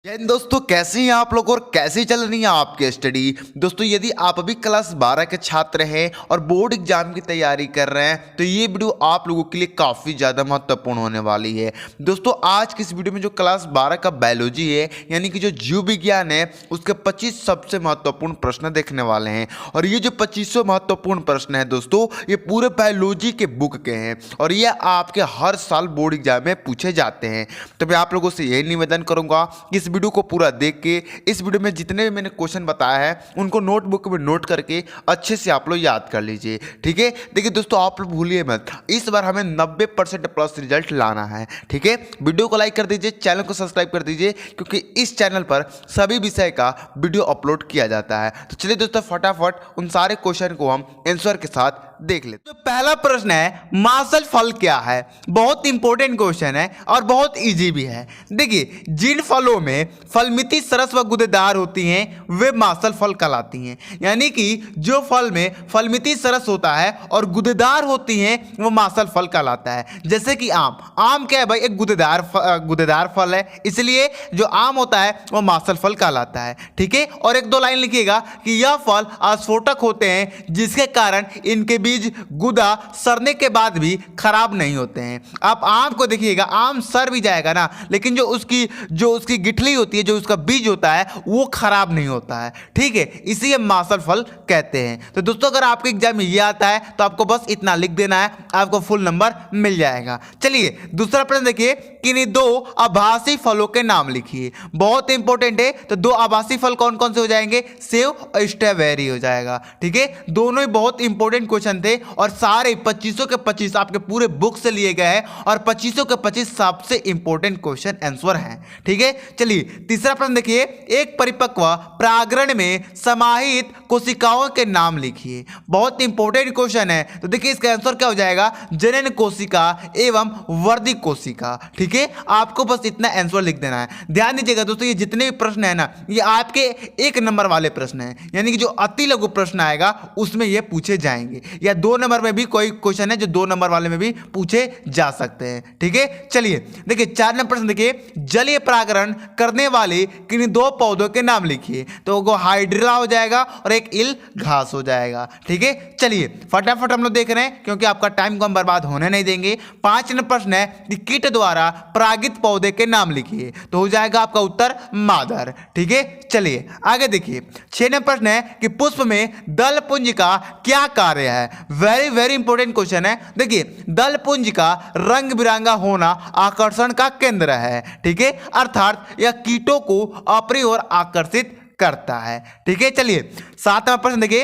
जय हिंद दोस्तों, कैसे हैं आप लोग और कैसी चल रही है आपकी स्टडी। दोस्तों यदि आप अभी क्लास 12 के छात्र हैं और बोर्ड एग्जाम की तैयारी कर रहे हैं तो ये वीडियो आप लोगों के लिए काफ़ी ज़्यादा महत्वपूर्ण होने वाली है। दोस्तों आज की इस वीडियो में जो क्लास 12 का बायोलॉजी है यानी कि जो जीव विज्ञान है उसके 25 सबसे महत्वपूर्ण प्रश्न देखने वाले हैं। और ये जो 25 महत्वपूर्ण प्रश्न है दोस्तों ये पूरे बायोलॉजी के बुक के हैं और ये आपके हर साल बोर्ड एग्जाम में पूछे जाते हैं। तो मैं आप लोगों से यही निवेदन करूँगा कि इस वीडियो को पूरा देख के इस वीडियो में जितने भी मैंने क्वेश्चन बताया है उनको नोटबुक में नोट करके अच्छे से आप लोग याद कर लीजिए। ठीक है, देखिए दोस्तों आप लोग भूलिए मत, इस बार हमें 90% प्लस रिजल्ट लाना है। ठीक है, वीडियो को लाइक कर दीजिए, चैनल को सब्सक्राइब कर दीजिए क्योंकि इस चैनल पर सभी विषय का वीडियो अपलोड किया जाता है। तो चलिए दोस्तों फटाफट उन सारे क्वेश्चन को हम आंसर के साथ देख लेते हैं। तो पहला प्रश्न है मासल फल क्या है। बहुत इंपॉर्टेंट क्वेश्चन है और बहुत इजी भी है। देखिए जिन फलों में फलमिति सरस व गुदेदार होती हैं वे मासल फल कहलाती हैं। यानी कि जो फल में फलमिति सरस होता है और गुदेदार होती हैं वो मासल फल कहलाता है। जैसे कि आम क्या है भाई, एक गुदेदार फल है, इसलिए जो आम होता है वो मासल फल कहलाता है। ठीक है, और एक दो लाइन लिखिएगा कि यह फल अस्फोटक होते हैं जिसके कारण इनके बीज गुदा सड़ने के बाद भी खराब नहीं होते हैं। आप आम को देखिएगा, आम सड़ भी जाएगा ना, लेकिन जो उसकी गिठली होती है, जो उसका बीज होता है वो खराब नहीं होता है। ठीक है, इसी मासल फल कहते हैं। तो दोस्तों अगर आपके एग्जाम में ये आता है तो आपको बस इतना लिख देना है, आपको फुल नंबर मिल जाएगा। चलिए दूसरा प्रश्न देखिए, किन्हीं दो आभासी फलों के नाम लिखिए। बहुत इंपॉर्टेंट है। तो दो आभासी फल कौन कौन से हो जाएंगे, सेव और स्ट्रॉबेरी हो जाएगा। ठीक है, दोनों ही बहुत इंपॉर्टेंट क्वेश्चन थे और सारे 25 के 25 आपके पूरे बुक से लिए गए हैं और 25 के 25 सबसे इंपॉर्टेंट क्वेश्चन आंसर हैं। ठीक है, चलिए तीसरा प्रश्न देखिए, एक परिपक्व प्रागरण में समाहित कोशिकाओं के नाम लिखिए। बहुत इंपॉर्टेंट क्वेश्चन है। तो देखिए इसका आंसर क्या हो जाएगा, जनन कोशिका एवं वर्धिक कोशिका। ठीक है, आपको बस इतना आंसर लिख देना है। ध्यान दीजिएगा दोस्तों ये जितने भी प्रश्न है ना ये आपके 1 नंबर वाले प्रश्न हैं, यानी कि जो अति लघु प्रश्न आएगा उसमें ये पूछे जाएंगे, या 2 नंबर में भी कोई क्वेश्चन है जो 2 नंबर वाले में भी पूछे जा सकते हैं। ठीक है, चलिए देखिए 4 नंबर प्रश्न देखिए, जलीय परागण करने वाले किन्हीं 2 पौधों के नाम लिखिए। तो वो हाइड्रिला हो जाएगा और एक इल घास हो जाएगा। ठीक है, चलिए फटाफट हम लोग देख रहे हैं क्योंकि आपका टाइम को हम बर्बाद होने नहीं देंगे। 5 नंबर प्रश्न है कि कीट द्वारा परागित पौधे के नाम लिखिए। तो हो जाएगा आपका उत्तर मादर। ठीक है, चलिए आगे देखिए 6 नंबर प्रश्न है कि पुष्प में दल पुंज का क्या कार्य है। वेरी वेरी इंपॉर्टेंट क्वेश्चन है। देखिए दल पुंज का रंग बिरंगा होना आकर्षण का केंद्र है। ठीक है, अर्थात यह कीटों को अपनी ओर आकर्षित करता है। ठीक है, चलिए 7वां प्रश्न देखिए,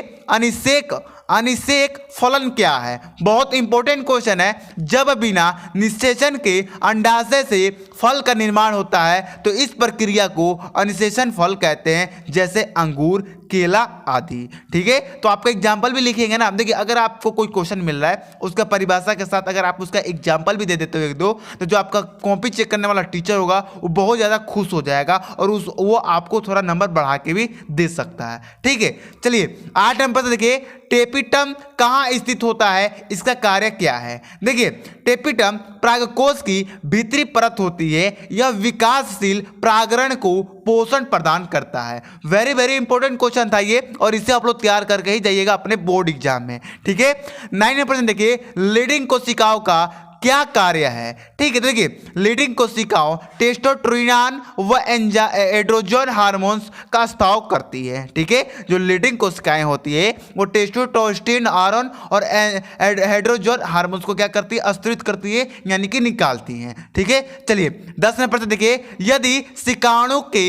अनिषेक फलन क्या है। बहुत इंपॉर्टेंट क्वेश्चन है। जब बिना निषेचन के अंडाशय से फल का निर्माण होता है तो इस प्रक्रिया को अनिषेचन फल कहते हैं, जैसे अंगूर, केला आदि। ठीक है, तो आपका एग्जाम्पल भी लिखेंगे ना। देखिए अगर आपको कोई क्वेश्चन मिल रहा है उसका परिभाषा के साथ अगर आप उसका एग्जाम्पल भी दे देते हो 1-2 तो जो आपका कॉपी चेक करने वाला टीचर होगा वो बहुत ज़्यादा खुश हो जाएगा और वो आपको थोड़ा नंबर बढ़ा के भी दे सकता है। ठीक है, चलिए 8 नंबर से देखिए, टेपिटम कहाँ स्थित होता है, इसका कार्य क्या है। देखिए टेपिटम परागकोश की भीतरी परत होती है। यह विकासशील परागरण को पोषण प्रदान करता है। वेरी वेरी इंपॉर्टेंट क्वेश्चन था ये और इसे आप लोग तैयार करके ही जाइएगा अपने बोर्ड एग्जाम में। ठीक है, 9 नंबर देखिए, लीडिंग कोशिकाओं का क्या कार्य है। ठीक है, देखिए लीडिंग कोशिकाओं टेस्टोस्टेरोन व एंड्रोजन हार्मोन्स का स्राव करती है। ठीक है, जो लीडिंग कोशिकाएं होती है वो टेस्टोस्टेरोन और एंड्रोजन हार्मोन्स को क्या करती है, अस्तित्व करती है, यानी कि निकालती हैं। ठीक है, चलिए 10 नंबर देखिए, यदि शिकाणु के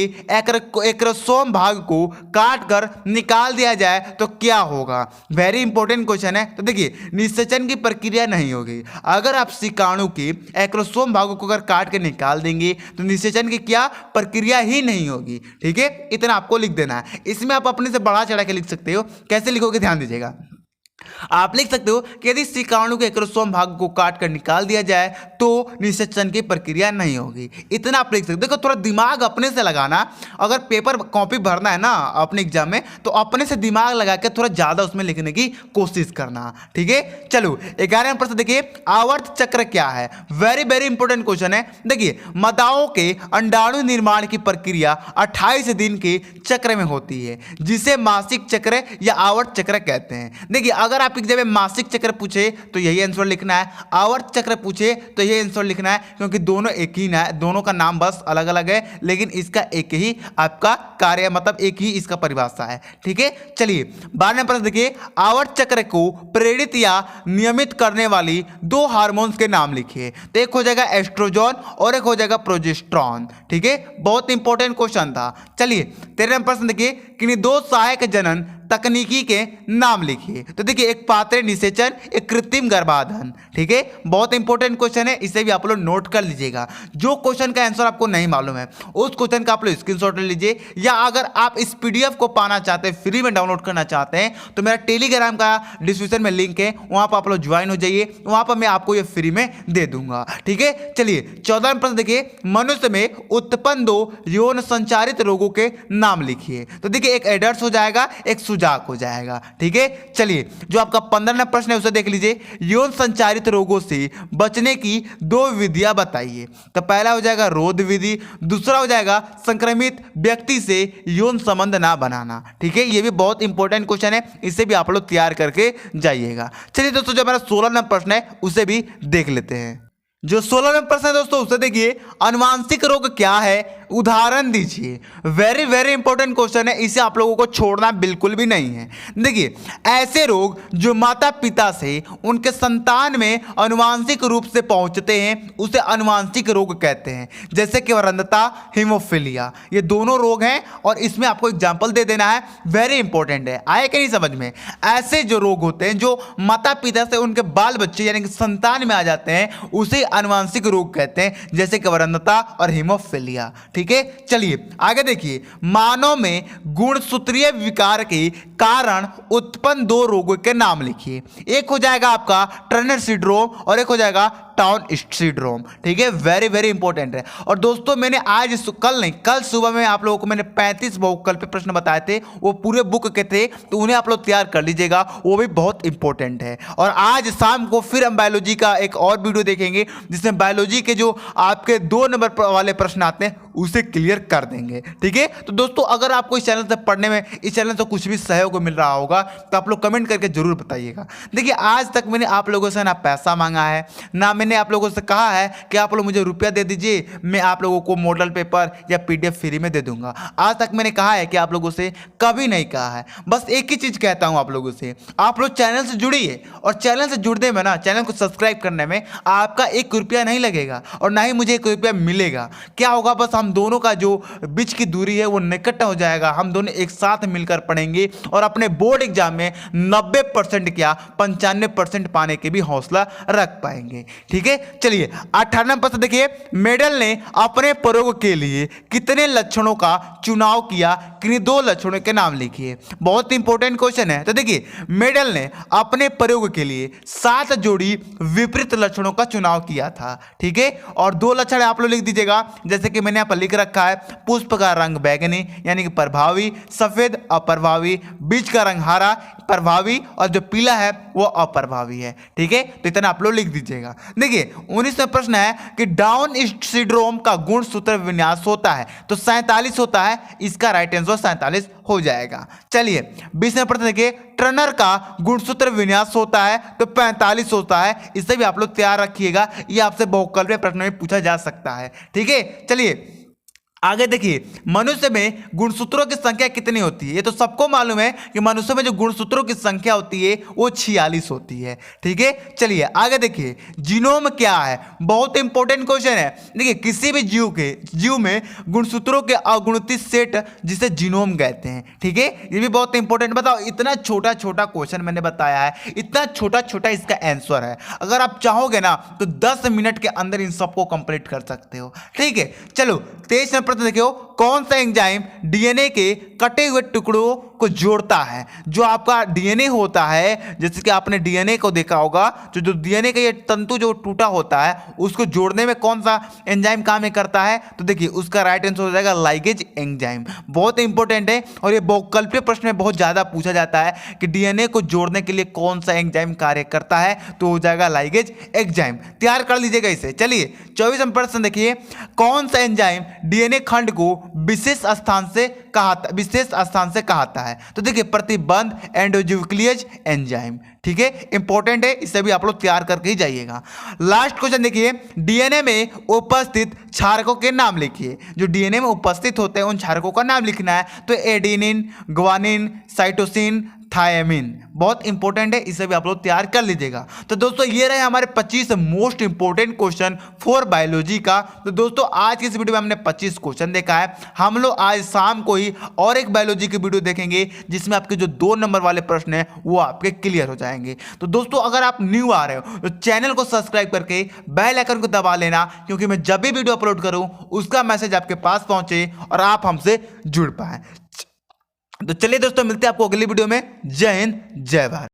एक्रोसोम भाग को काट कर निकाल दिया जाए तो क्या होगा। वेरी इंपॉर्टेंट क्वेश्चन है। तो देखिए निषेचन की प्रक्रिया नहीं होगी। अगर आप शिकाणु के एक्रोसोम भागों को अगर काट के निकाल देंगे तो निषेचन की क्या प्रक्रिया ही नहीं होगी। ठीक है, इतना आपको लिख देना है। इसमें आप अपने से बढ़ा चढ़ा के लिख सकते हो। कैसे लिखोगे ध्यान दीजिएगा। आप लिख सकते हो कि यदि शिकाणु के एक्रोसोम भाग को काट कर निकाल दिया जाए तो निषेचन की प्रक्रिया नहीं होगी। इतना आप लिख सकते हो। देखो थोड़ा दिमाग अपने से लगाना, अगर पेपर कॉपी भरना है ना अपने एग्जाम में तो अपने से दिमाग लगा के थोड़ा ज़्यादा उसमें लिखने की कोशिश करना, ठीक है। चलो 11वां प्रश्न देखिए, आवर्त चक्र क्या है। वेरी वेरी इंपॉर्टेंट क्वेश्चन है। देखिए मादाओं के अंडाणु निर्माण की प्रक्रिया 28 दिन के चक्र में होती है, जिसे मासिक चक्र या आवर्त चक्र कहते हैं। देखिए अगर आप एग्जाम में मासिक चक्र पूछे तो यही आंसर लिखना है, आवर्त चक्र पूछे तो यही आंसर लिखना है, क्योंकि दोनों एक ही ना है, दोनों का नाम बस अलग अलग है, लेकिन इसका एक ही आपका कार्य मतलब एक ही इसका परिभाषा है, ठीक है। चलिए 12वां प्रश्न देखिए, आवर्त चक्र को प्रेरित या नियमित करने वाली दो हार्मोन्स के नाम लिखिए। तो एक हो जाएगा एस्ट्रोजन और एक हो जाएगा प्रोजेस्टेरॉन, ठीक है। बहुत इंपॉर्टेंट क्वेश्चन था। चलिए 13वां प्रश्न देखिए, किन्हीं दो सहायक जनन तकनीकी के नाम लिखिए। तो देखिए एक पात्र निषेचन, एक कृत्रिम गर्भाधान, ठीक है। बहुत इंपॉर्टेंट क्वेश्चन है, इसे भी आप लोग नोट कर लीजिएगा। जो क्वेश्चन का आंसर आपको नहीं मालूम है उस क्वेश्चन का आप लोग स्क्रीनशॉट ले लीजिए, या अगर आप इस पीडीएफ को पाना चाहते हैं, फ्री में डाउनलोड करना चाहते हैं, तो मेरा टेलीग्राम का डिस्क्रिप्शन में लिंक है, वहां पर आप लोग ज्वाइन हो जाइए, वहां पर मैं आपको ये फ्री में दे दूंगा, ठीक है। चलिए 14वां प्रश्न देखिए, मनुष्य में उत्पन्न दो यौन संचारित रोगों के नाम लिखिए। तो देखिए एक एडर्स हो जाएगा, एक सुजाक हो जाएगा, ठीक है। चलिए जो आपका 15वां प्रश्न है उसे देख लीजिए, यौन संचारित रोगों से बचने की दो विधियां बताइए। तो पहला हो जाएगा रोध विधि, दूसरा हो जाएगा संक्रमित व्यक्ति से यौन संबंध ना बनाना, ठीक है। ये भी बहुत इंपॉर्टेंट क्वेश्चन है, इसे भी आप लोग तैयार करके जाइएगा। चलिए दोस्तों जो हमारा 16वां प्रश्न है उसे भी देख लेते हैं। जो 16वां प्रश्न है दोस्तों उसे देखिए, अनुवांशिक रोग क्या है, उदाहरण दीजिए। वेरी वेरी इंपॉर्टेंट क्वेश्चन है, इसे आप लोगों को छोड़ना बिल्कुल भी नहीं है। देखिए ऐसे रोग जो माता पिता से उनके संतान में अनुवांशिक रूप से पहुंचते हैं उसे अनुवांशिक रोग कहते हैं, जैसे कि वरंधता, हीमोफीलिया, ये दोनों रोग हैं और इसमें आपको एग्जाम्पल दे देना है। वेरी इंपॉर्टेंट है, आए कि नहीं समझ में। ऐसे जो रोग होते हैं जो माता पिता से उनके बाल बच्चे यानी कि संतान में आ जाते हैं उसे अनुवांशिक रोग कहते हैं, जैसे कि वरंधता और हीमोफीलिया, ठीक है। चलिए आगे देखिए, मानव में गुणसूत्रीय विकार के कारण उत्पन्न दो रोगों के नाम लिखिए। एक हो जाएगा आपका टर्नर सिंड्रोम और एक हो जाएगा टाउन सिंड्रोम, ठीक है। वेरी वेरी इंपॉर्टेंट है। और दोस्तों मैंने आज कल सुबह में आप लोगों को मैंने 35 बहुकल्पित प्रश्न बताए थे, वो पूरे बुक के थे, तो उन्हें आप लोग तैयार कर लीजिएगा, वो भी बहुत इंपॉर्टेंट है। और आज शाम को फिर हम बायोलॉजी का एक और वीडियो देखेंगे जिसमें बायोलॉजी के जो आपके 2 नंबर वाले प्रश्न आते हैं उसे क्लियर कर देंगे, ठीक है। तो दोस्तों अगर आपको इस चैनल से पढ़ने में, इस चैनल से कुछ भी सहयोग मिल रहा होगा तो आप लोग कमेंट करके जरूर बताइएगा। देखिए आज तक मैंने आप लोगों से ना पैसा मांगा है, ना मैंने आप लोगों से कहा है कि आप लोग मुझे रुपया दे दीजिए, मैं आप लोगों को मॉडल पेपर या पीडीएफ फ्री में दे दूंगा। आज तक मैंने कहा है कि आप लोगों से कभी नहीं कहा है। बस एक ही चीज कहता हूं आप लोगों से, आप लोग चैनल से जुड़िए, और चैनल से जुड़ने में ना, चैनल को सब्सक्राइब करने में आपका 1 रुपया नहीं लगेगा और ना ही मुझे 1 रुपया मिलेगा। क्या होगा, बस हम दोनों का जो बीच की दूरी है वो निकट हो जाएगा, हम दोनों एक साथ मिलकर पढ़ेंगे और अपने बोर्ड एग्जाम में 90% क्या 95% पाने के भी हौसला रख पाएंगे, ठीक है। चलिए 18वां प्रश्न देखिए, मेडल ने अपने प्रयोग के लिए कितने लक्षणों का चुनाव किया, किन्हीं 2 लक्षणों के नाम लिखिए। बहुत इंपॉर्टेंट क्वेश्चन है। तो देखिए मेडल ने अपने प्रयोग के लिए 7 जोड़ी विपरीत लक्षणों का चुनाव किया था, ठीक है। और 2 लक्षण आप लोग लिख दीजिएगा, जैसे कि मैंने यहाँ पर लिख रखा है, पुष्प का रंग बैगनी यानी कि प्रभावी, सफेद अप्रभावी, बीज का रंग हरा प्रभावी और जो पीला है वो अप्रभावी है, ठीक है। तो इतना आप लोग लिख दीजिएगा। देखिए 19वां प्रश्न है कि डाउन सिंड्रोम का गुणसूत्र विन्यास होता है, तो 47 होता है, इसका राइट आंसर 47 हो जाएगा। चलिए 20वां प्रश्न देखिए, टर्नर का गुणसूत्र विन्यास होता है तो 45 होता है, इसे भी आप लोग तैयार रखिएगा, ये आपसे बहुकल्पीय प्रश्न में पूछा जा सकता है, ठीक है। चलिए आगे देखिए, मनुष्य में गुणसूत्रों की संख्या कितनी होती है। ये तो सबको मालूम है कि मनुष्य में जो गुणसूत्रों की संख्या होती है वो 46 होती है, ठीक है। चलिए आगे देखिए, जीनोम क्या है, बहुत इंपॉर्टेंट क्वेश्चन है। देखिए किसी भी जीव में गुणसूत्रों के अगुणित सेट जिसे जीनोम कहते हैं, ठीक है। ये भी बहुत इंपॉर्टेंट। बताओ इतना छोटा छोटा क्वेश्चन मैंने बताया है, इतना छोटा छोटा इसका आंसर है। अगर आप चाहोगे ना तो 10 मिनट के अंदर इन सबको कंप्लीट कर सकते हो, ठीक है। चलो 23वां प्रश्न देखियो, कौन सा एंजाइम डीएनए के कटे हुए टुकड़ों को जोड़ता है? जो आपका डीएनए होता है, जैसे कि आपने डीएनए को देखा होगा, जो डीएनए का ये तंतु जो टूटा होता है उसको जोड़ने में कौन सा एंजाइम काम करता है? तो देखिए उसका राइट आंसर हो जाएगा लाइगेज एंजाइम। बहुत इंपॉर्टेंट है और ये बहुकल्पीय प्रश्न में बहुत ज्यादा पूछा जाता है कि डीएनए को जोड़ने के लिए कौन सा एंजाइम कार्य करता है, तो हो जाएगा लाइगेज एंजाइम। तैयार कर लीजिएगा इसे। चलिए 24वां प्रश्न देखिए, कौन सा एंजाइम डीएनए खंड को विशेष स्थान से कहता है? तो देखिए प्रतिबंध एंडोन्यूक्लियस एंजाइम। ठीक है, इंपॉर्टेंट है, इसे भी आप लोग तैयार करके ही जाइएगा। लास्ट क्वेश्चन देखिए, डीएनए में उपस्थित क्षारकों के नाम लिखिए। जो डीएनए में उपस्थित होते हैं उन क्षारकों का नाम लिखना है। तो एडेनिन, ग्वानिन, साइटोसिन, थायमिन। बहुत इंपॉर्टेंट है, इसे भी आप लोग तैयार कर लीजिएगा। तो दोस्तों ये रहे हमारे 25 most important question for biology का। तो दोस्तों आज की इस वीडियो में हमने 25 क्वेश्चन देखा है। हम लोग आज शाम को ही और एक बायोलॉजी की वीडियो देखेंगे जिसमें आपके जो 2 नंबर वाले प्रश्न हैं वो आपके क्लियर हो जाएंगे। तो दोस्तों अगर आप न्यू आ रहे हो तो चैनल को सब्सक्राइब करके बेल आइकन को दबा लेना, क्योंकि मैं जब भी वीडियो अपलोड करूं उसका मैसेज आपके पास पहुंचे और आप हमसे जुड़ पाए। तो चलिए दोस्तों मिलते हैं आपको अगली वीडियो में। जय हिंद, जय भारत।